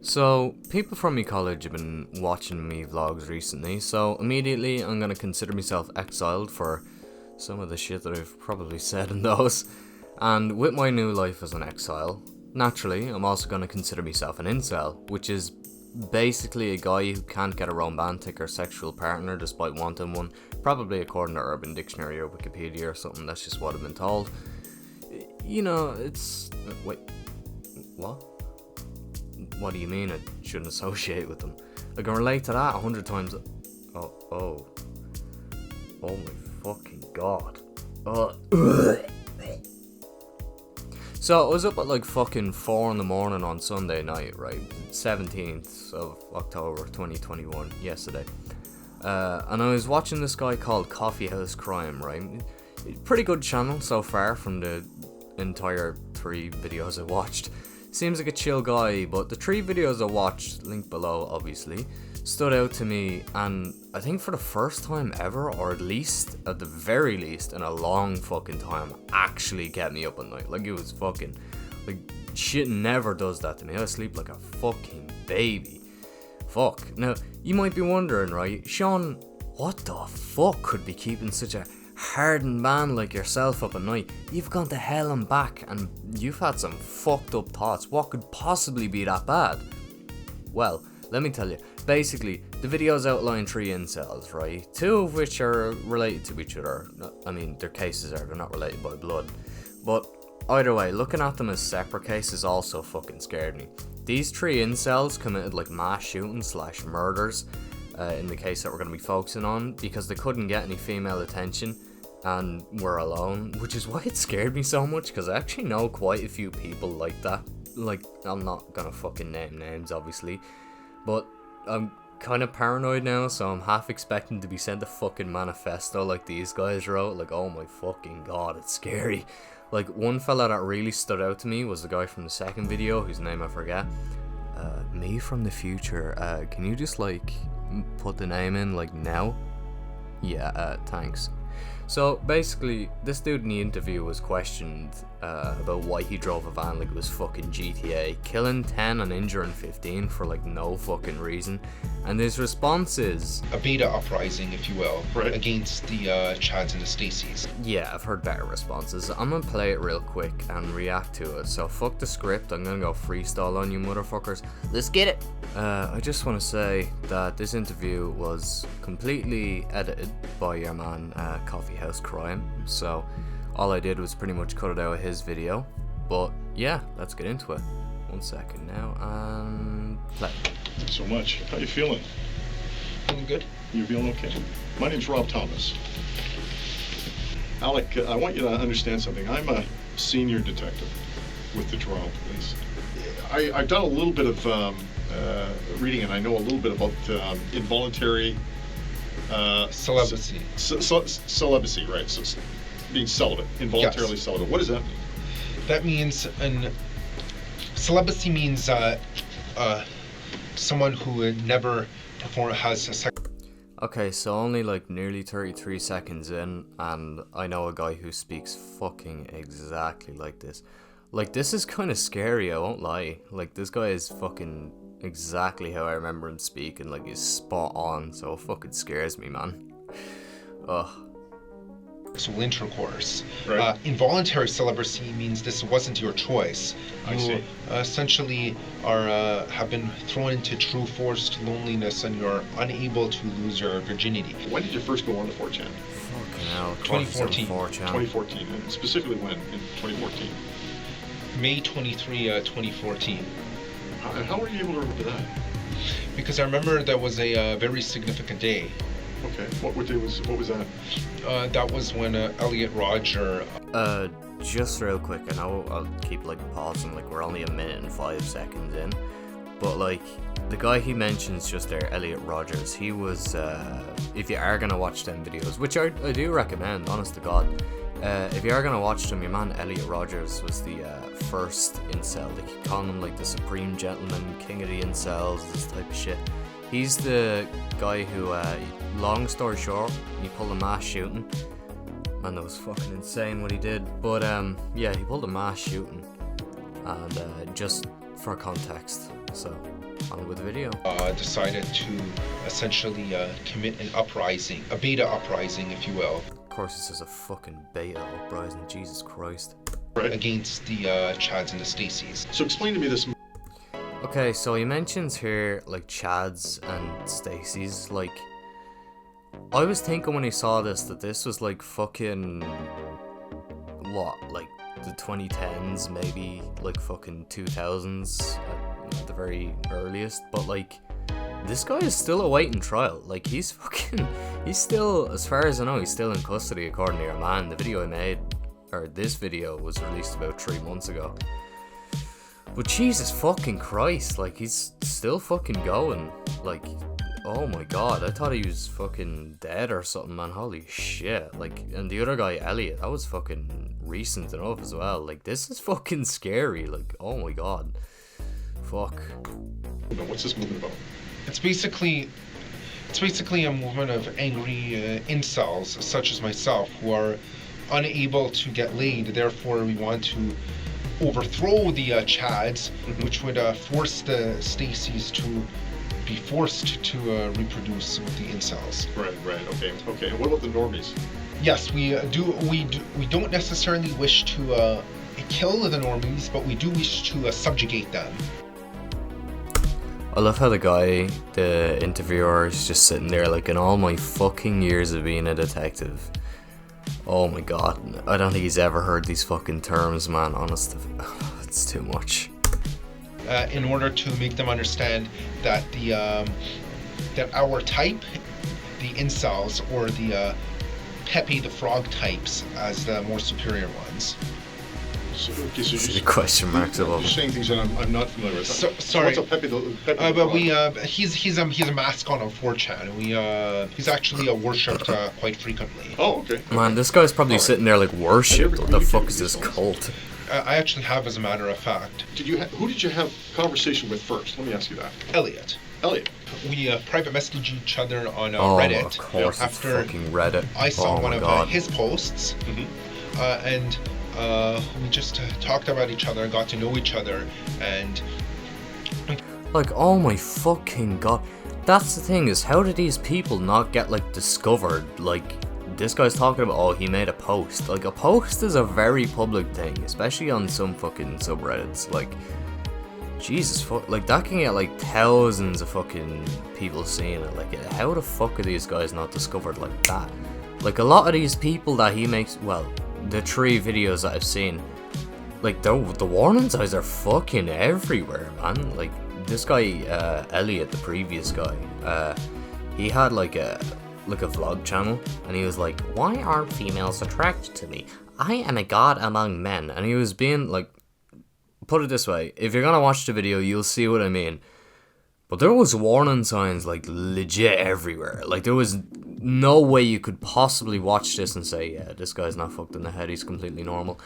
So, people from my college have been watching me vlogs recently, so immediately I'm gonna consider myself exiled for some of the shit that I've probably said in those. And with my new life as an exile, naturally, I'm also gonna consider myself an incel, which is basically a guy who can't get a romantic or sexual partner despite wanting one, probably according to Urban Dictionary or Wikipedia or something. That's just what I've been told. You know, it's... Wait, what? What do you mean I shouldn't associate with them? I can relate to that 100 times. Oh my fucking god. So I was up at like fucking 4 in the morning on Sunday night, right? 17th of October 2021, yesterday. And I was watching this guy called Coffee House Crime, right? Pretty good channel so far from the entire 3 videos I watched. Seems like a chill guy, but the 3 videos I watched, linked below obviously, stood out to me, and I think for the first time ever, or at the very least, in a long fucking time, actually kept me up at night. Like, it was fucking, like, shit never does that to me. I sleep like a fucking baby. Fuck. Now, you might be wondering, right, Sean, what the fuck could be keeping such a hardened man like yourself up at night? You've gone to hell and back, and you've had some fucked up thoughts. What could possibly be that bad? Well, let me tell you. Basically, the videos outline 3 incels, right? 2 of which are related to each other. I mean, their cases are, they're not related by blood. But either way, looking at them as separate cases also fucking scared me. These 3 incels committed like mass shootings / murders, in the case that we're going to be focusing on, because they couldn't get any female attention and were alone, which is why it scared me so much, because I actually know quite a few people like that. Like, I'm not gonna fucking name names obviously, but I'm kind of paranoid now, so I'm half expecting to be sent a fucking manifesto like these guys wrote. Like, oh my fucking god, it's scary. Like, one fella that really stood out to me was the guy from the second video, whose name I forget. Me from the future, can you just like put the name in like now? Yeah, thanks. So basically, this dude in the interview was questioned about why he drove a van like it was fucking GTA, killing 10 and injuring 15 for like no fucking reason. And his response is a beta uprising, if you will, right, against the Chads and the Stacys. Yeah, I've heard better responses. I'm gonna play it real quick and react to it. So fuck the script, I'm gonna go freestyle on you motherfuckers. Let's get it! I just want to say that this interview was completely edited by your man, Coffee House Crime. So all I did was pretty much cut it out of his video. But yeah, let's get into it. 1 second now, and play. Thanks so much. How you feeling? Feeling good? You feeling okay? My name's Rob Thomas. Alec, I want you to understand something. I'm a senior detective with the Toronto Police. I've done a little bit of reading, and I know a little bit about involuntary celibacy. Celibacy, right? So being celibate, involuntarily celibate. What does that mean? That means celibacy means someone who never has a sex. Okay, so only like nearly 33 seconds in, and I know a guy who speaks fucking exactly like this. Like, this is kind of scary, I won't lie. Like, this guy is fucking exactly how I remember him speaking. Like, he's spot on, so it fucking scares me, man. Ugh. Sexual intercourse. Right. Involuntary celibacy means this wasn't your choice. You essentially have been thrown into true forced loneliness, and you're unable to lose your virginity. When did you first go on to 4chan? Fucking hell. 2014. 2014, and specifically when in 2014? May 23, 2014. How were you able to remember that? Because I remember that was a very significant day. Okay, what was that? That was when Elliot Roger... Just real quick, I know I'll keep like pausing, like we're only 1 minute and 5 seconds in, but like, the guy he mentions just there, Elliot Rogers, he was, if you are gonna watch them videos, which I do recommend, honest to God, if you are gonna watch them, your man Elliot Rogers was the first incel. They keep calling him like the supreme gentleman, king of the incels, this type of shit. He's the guy who, long story short, he pulled a mass shooting. Man, that was fucking insane what he did. But yeah, he pulled a mass shooting, and just for context, so On with the video. Decided to essentially commit an uprising, a beta uprising, if you will. Of course, this is a fucking beta uprising. Jesus Christ. Right. Against the Chads and the Stacys. So explain to me this. Okay, so he mentions here like Chads and Stacey's. Like, I was thinking when he saw this that this was like fucking what, like the 2010s, maybe like fucking 2000s at the very earliest. But like, this guy is still awaiting trial. Like, he's still, as far as I know, he's still in custody according to your man. The video I made, or this video, was released about 3 months ago. But Jesus fucking Christ, like, he's still fucking going. Like, oh my god, I thought he was fucking dead or something, man. Holy shit. Like, and the other guy, Elliot, that was fucking recent enough as well. Like, this is fucking scary. Like, oh my god. Fuck. What's this movement about? It's basically a movement of angry incels, such as myself, who are unable to get laid. Therefore, we want to overthrow the Chads, which would force the Stacys to be forced to reproduce with the incels. Right. Okay. And what about the normies? Yes, we don't necessarily wish to kill the normies, but we do wish to subjugate them. I love how the interviewer is just sitting there like, in all my fucking years of being a detective, oh my god, I don't think he's ever heard these fucking terms, man. Honestly, it's too much. In order to make them understand that that our type, the incels, or the Pepe the Frog types, as the more superior ones. So The question marks above. You're saying things that I'm not familiar with. Sorry. So what's a Pepe the But Frog? he's a mascot on 4chan. He's actually worshipped quite frequently. Oh, okay. Man, this guy's probably sitting there like worshipped. What the fuck is this cult? I actually have, as a matter of fact. Who did you have conversation with first? Let me ask you that. Elliot. We private messaged each other on Reddit. Of course, after it's fucking Reddit. I saw one of God. his posts, and we just talked about each other, got to know each other, and Like, oh my fucking god. That's the thing, is how did these people not get like discovered? Like, this guy's talking about, oh, he made a post. Like, a post is a very public thing, especially on some fucking subreddits. Like, Jesus fuck, like, that can get like thousands of fucking people seeing it. Like, how the fuck are these guys not discovered like that? Like, a lot of these people that he makes, well, the 3 videos that I've seen, like, the warning signs are fucking everywhere, man. Like, this guy, Elliot, the previous guy, he had like a vlog channel, and he was like, why aren't females attracted to me? I am a god among men. And he was being like, put it this way, if you're gonna watch the video, you'll see what I mean. But there was warning signs like legit everywhere. Like, there was no way you could possibly watch this and say, yeah, this guy's not fucked in the head, he's completely normal.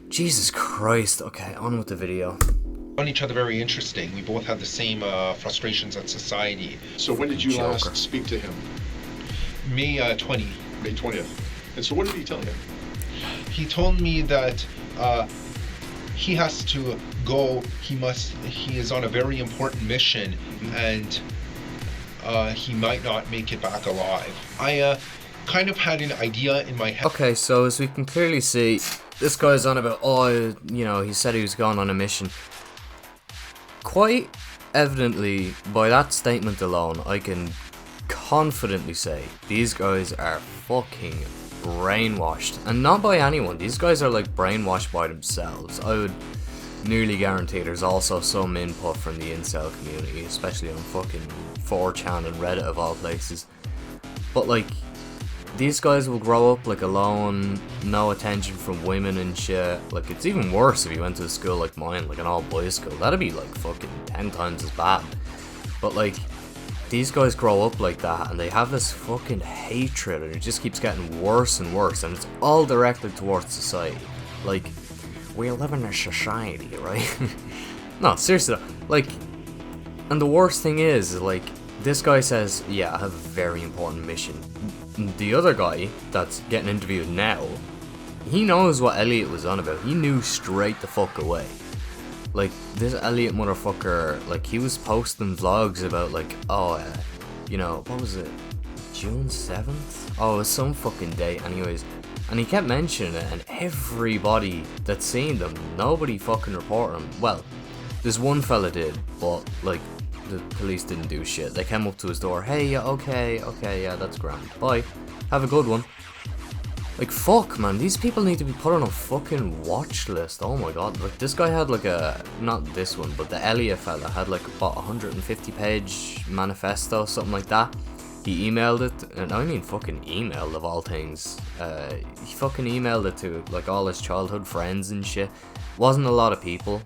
Jesus Christ. Okay, on with the video. found each other very interesting. We both had the same frustrations at society. So when did you Joker. last speak to him? May 20. May 20th. And so what did he tell you? He told me that he has to go. He is on a very important mission, and he might not make it back alive. I kind of had an idea in my head. Okay, so as we can clearly see, this guy's on about, oh, you know, he said he was going on a mission. Quite evidently, by that statement alone, I can confidently say these guys are fucking brainwashed. And not by anyone. These guys are like brainwashed by themselves. I would nearly guarantee there's also some input from the incel community, especially on fucking 4chan and Reddit of all places. But like, these guys will grow up like alone, no attention from women and shit. Like, it's even worse if you went to a school like mine, like an all boys school. That'd be like fucking 10 times as bad. But like, these guys grow up like that, and they have this fucking hatred, and it just keeps getting worse and worse, and it's all directed towards society. Like, we live in a society, right? No, seriously, like, and the worst thing is, like, this guy says, yeah, I have a very important mission. The other guy that's getting interviewed now, he knows what Elliot was on about. He knew straight the fuck away. like, this Elliot motherfucker, like, he was posting vlogs about, like, you know, what was it? June 7th? Oh, it was some fucking day, anyways. And he kept mentioning it, and everybody that's seen them, nobody fucking reported him. Well, there's one fella did, but, like, the police didn't do shit. They came up to his door, hey, yeah, okay, yeah, that's grand. Bye. Have a good one. Like, fuck, man, these people need to be put on a fucking watch list. Oh my god. Like, this guy had, like, not this one, but the Elliot fella had, like, about 150-page manifesto, something like that. He emailed it, and I mean fucking emailed of all things. He fucking emailed it to, like, all his childhood friends and shit. Wasn't a lot of people.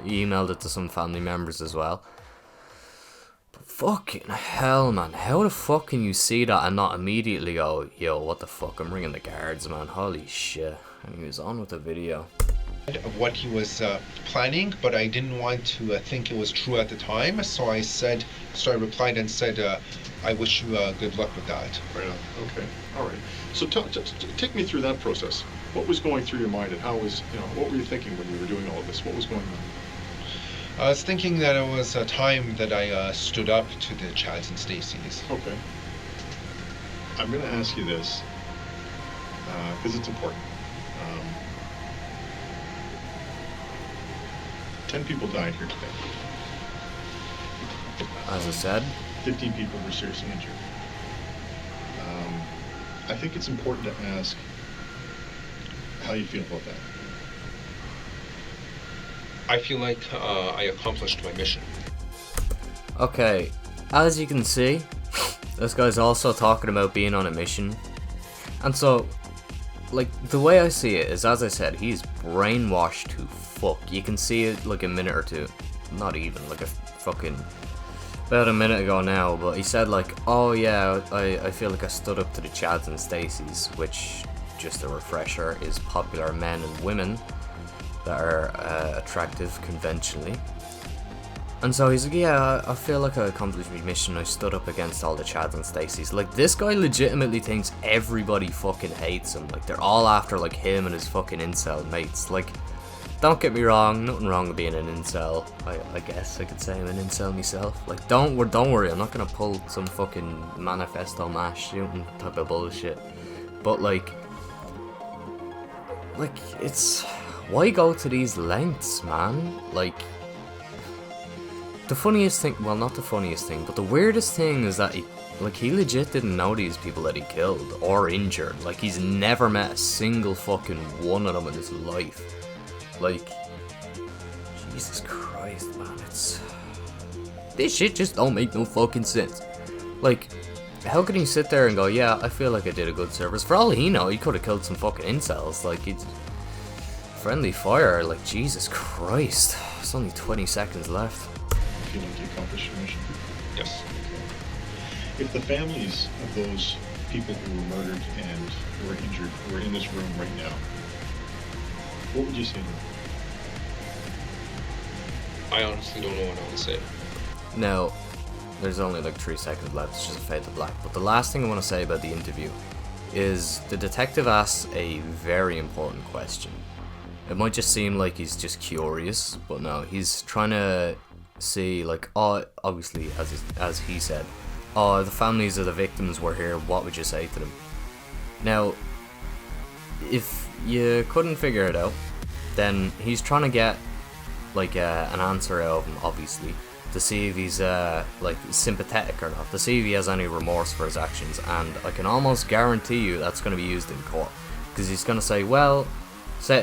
He emailed it to some family members as well. But fucking hell, man. How the fuck can you see that and not immediately go, yo, what the fuck, I'm ringing the guards, man. Holy shit. And he was on with the video. Of what he was planning, but I didn't want to think it was true at the time, so I replied and said, I wish you good luck with that. Right on. Okay. All right. So take me through that process. What was going through your mind, and how was, you know, what were you thinking when you were doing all of this? What was going on? I was thinking that it was a time that I stood up to the Chads and Stacys. Okay. I'm going to ask you this, because it's important. 10 people died here today. As I said. 15 people were seriously injured. I think it's important to ask how you feel about that. I feel like I accomplished my mission. Okay, as you can see, this guy's also talking about being on a mission. And so, like, the way I see it is, as I said, he's brainwashed to fuck. You can see it like a minute or two. Not even, like a fucking... about a minute ago now, but he said like, oh yeah, I feel like I stood up to the Chads and Stacys, which, just a refresher, is popular men and women that are attractive conventionally. And so he's like, yeah, I feel like I accomplished my mission. I stood up against all the Chads and Stacys. Like, this guy legitimately thinks everybody fucking hates him. Like, they're all after, like, him and his fucking incel mates. Like, don't get me wrong, nothing wrong with being an incel. I guess I could say I'm an incel myself. Like, don't worry, I'm not gonna pull some fucking manifesto mash shooting type of bullshit. But like, it's... why go to these lengths, man? Like, the funniest thing, well, not the funniest thing, but the weirdest thing is that he legit didn't know these people that he killed or injured. Like, he's never met a single fucking one of them in his life. Like, Jesus Christ, man, it's... this shit just don't make no fucking sense. Like, how can he sit there and go, yeah, I feel like I did a good service? For all he know, he could have killed some fucking incels. Like, it's... friendly fire, like, Jesus Christ. There's only 20 seconds left. You feel like you accomplished your mission? Yes. Okay. If the families of those people who were murdered and who were injured were in this room right now, what would you say to them? I honestly don't know what I would say. Now, there's only like 3 seconds left, it's just a fade to black. But the last thing I want to say about the interview is the detective asks a very important question. It might just seem like he's just curious, but no, he's trying to see, like, oh, obviously, as he said, oh, the families of the victims were here, what would you say to them? Now, if you couldn't figure it out, then he's trying to get like an answer out of him, obviously, to see if he's like sympathetic or not, to see if he has any remorse for his actions. And I can almost guarantee you that's going to be used in court, because he's going to say, well,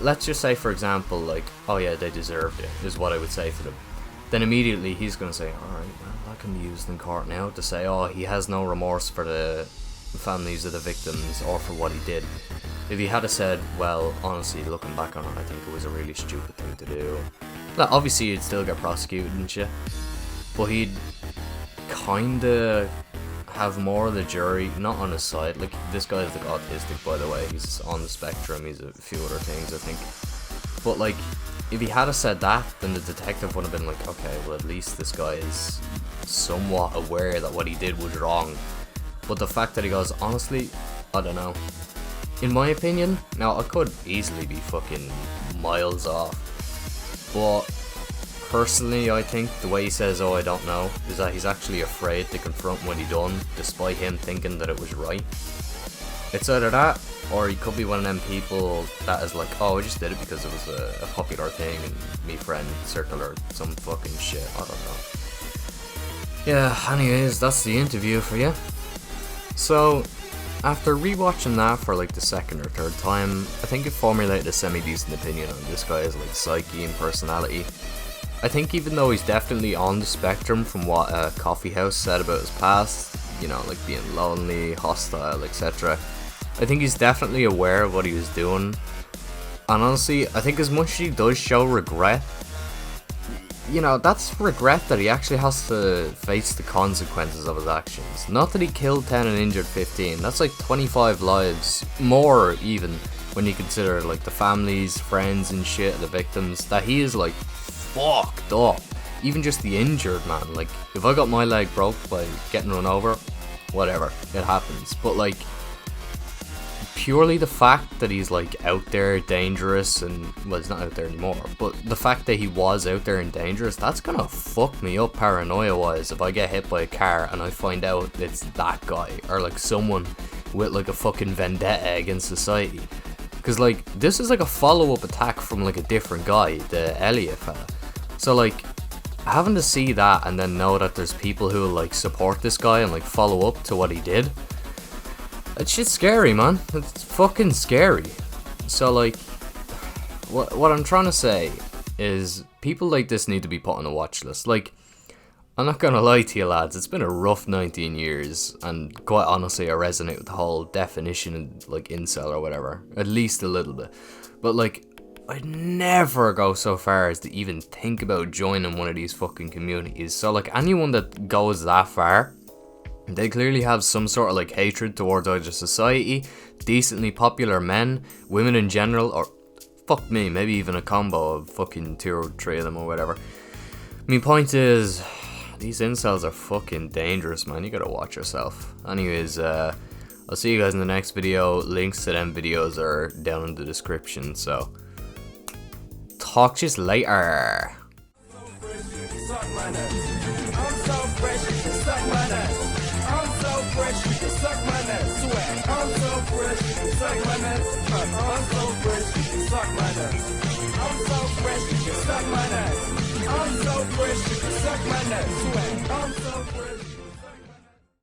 let's just say, for example, like, oh yeah, they deserved it, is what I would say to them. Then immediately he's going to say, alright, well, that can be used in court now to say, oh, he has no remorse for the families of the victims or for what he did. If he had said, well, honestly, looking back on it, I think it was a really stupid thing to do. Now, obviously, he'd still get prosecuted and shit, but he'd kinda have more of the jury not on his side. Like, this guy's like autistic, by the way. He's on the spectrum. He's a few other things, I think. But like, if he had said that, then the detective would have been like, okay, well, at least this guy is somewhat aware that what he did was wrong. But the fact that he goes, honestly, I don't know. In my opinion, now I could easily be fucking miles off, but personally, I think the way he says, "Oh, I don't know," is that he's actually afraid to confront what he done, despite him thinking that it was right. It's either that, or he could be one of them people that is like, "Oh, I just did it because it was a popular thing in me friend circle or some fucking shit." I don't know. Yeah, anyways, that's the interview for you. So, after rewatching that for like the second or third time, I think it formulated a semi-decent opinion on this guy's like psyche and personality. I think even though he's definitely on the spectrum from what Coffee House said about his past, you know, like being lonely, hostile, etc., I think he's definitely aware of what he was doing. And honestly, I think as much as he does show regret, you know, that's regret that he actually has to face the consequences of his actions. Not that he killed 10 and injured 15, that's like 25 lives, more even, when you consider like the families, friends and shit of the victims, that he is like fucked up. Even just the injured, man, like if I got my leg broke by getting run over, whatever, it happens. But like, purely the fact that he's like out there dangerous, and well, he's not out there anymore, but the fact that he was out there and dangerous, that's gonna fuck me up paranoia wise if I get hit by a car and I find out it's that guy, or like someone with like a fucking vendetta against society. Because like, this is like a follow-up attack from like a different guy, the Elliot fella. So like, having to see that and then know that there's people who will like support this guy and like follow up to what he did, that shit's scary, man. It's fucking scary. So like, what I'm trying to say is people like this need to be put on a watch list. Like, I'm not gonna lie to you lads, it's been a rough 19 years, and quite honestly I resonate with the whole definition of like incel or whatever, at least a little bit. But like, I'd never go so far as to even think about joining one of these fucking communities. So like, anyone that goes that far, they clearly have some sort of like hatred towards either society, decently popular men, women in general, or fuck me, maybe even a combo of fucking 2 or 3 of them or whatever. My point is, these incels are fucking dangerous, man. You gotta watch yourself. Anyways, I'll see you guys in the next video. Links to them videos are down in the description, so talk to you later. I'm so fresh, you can suck my nuts. I'm so fresh.